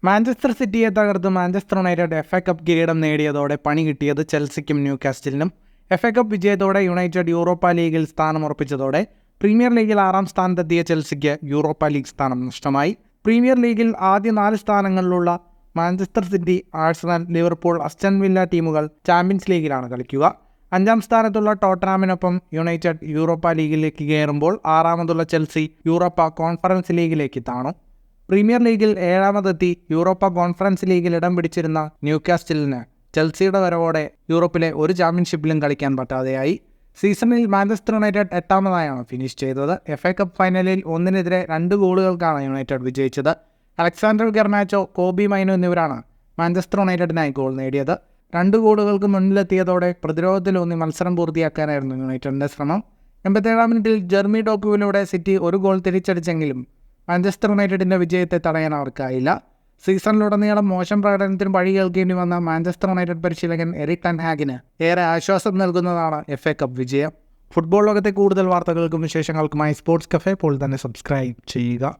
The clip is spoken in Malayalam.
മാഞ്ചസ്റ്റർ സിറ്റിയെ തകർത്ത് മാഞ്ചസ്റ്റർ യുണൈറ്റഡ് FA കപ്പ് കിരീടം നേടിയതോടെ പണി കിട്ടിയത് ചെൽസിക്കും ന്യൂകാസ്റ്റലിനും. FA കപ്പ് വിജയത്തോടെ യുണൈറ്റഡ് യൂറോപ്പ ലീഗിൽ സ്ഥാനമുറപ്പിച്ചതോടെ പ്രീമിയർ ലീഗിൽ 6-ാം സ്ഥാനത്തെത്തിയ ചെൽസിക്ക് യൂറോപ്പ ലീഗ് സ്ഥാനം നഷ്ടമായി. പ്രീമിയർ ലീഗിൽ ആദ്യ 4 സ്ഥാനങ്ങളിലുള്ള Manchester City, Arsenal, Liverpool, Aston Villa ടീമുകൾ ചാമ്പ്യൻസ് ലീഗിലാണ് കളിക്കുക. 5-ാം സ്ഥാനത്തുള്ള ടോട്ടനാമിനൊപ്പം യുണൈറ്റഡ് യൂറോപ്പ ലീഗിലേക്ക് കയറുമ്പോൾ 6-ാമതുള്ള ചെൽസി യൂറോപ്പ കോൺഫറൻസ് ലീഗിലേക്ക് താണു. പ്രീമിയർ ലീഗിൽ 7-ാമതെത്തി യൂറോപ്പ കോൺഫറൻസ് ലീഗിൽ ഇടം പിടിച്ചിരുന്ന ന്യൂകാസ്റ്റലിന് ചെൽസിയുടെ വരവോടെ യൂറോപ്പിലെ ഒരു ചാമ്പ്യൻഷിപ്പിലും കളിക്കാൻ പറ്റാതെയായി. സീസണിൽ മാഞ്ചസ്റ്റർ യുണൈറ്റഡ് 8-ാമതായാണ് ഫിനിഷ് ചെയ്തത്. FA കപ്പ് ഫൈനലിൽ 1-നെതിരെ 2 ഗോളുകൾക്കാണ് യുണൈറ്റഡ് വിജയിച്ചത്. അലക്സാണ്ടർ ഗർനാച്ചോ, കോബി മൈനോ എന്നിവരാണ് മാഞ്ചസ്റ്റർ യുണൈറ്റഡിനായി ഗോൾ നേടിയത്. 2 ഗോളുകൾക്ക് മുന്നിലെത്തിയതോടെ പ്രതിരോധത്തിലൂന്നി മത്സരം പൂർത്തിയാക്കാനായിരുന്നു യുണൈറ്റഡിൻ്റെ ശ്രമം. 87-ാം മിനിറ്റിൽ ജെർമി ഡോക്കുവിലൂടെ സിറ്റി ഒരു ഗോൾ തിരിച്ചടിച്ചെങ്കിലും മാഞ്ചസ്റ്റർ യുണൈറ്റഡിൻ്റെ വിജയത്തെ തടയാൻ അവർക്കായില്ല. സീസണിലുടനീളം മോശം പ്രകടനത്തിന് വഴി കേൾക്കേണ്ടി വന്ന മാഞ്ചസ്റ്റർ യുണൈറ്റഡ് പരിശീലകൻ എറിക് ടെൻ ഹാഗിന് ഏറെ ആശ്വാസം നൽകുന്നതാണ് FA കപ്പ് വിജയം. ഫുട്ബോൾ ലോകത്തെ കൂടുതൽ വാർത്തകൾക്കും വിശേഷങ്ങൾക്കുമായി സ്പോർട്സ് കഫേ ഇപ്പോൾ തന്നെ സബ്സ്ക്രൈബ് ചെയ്യുക.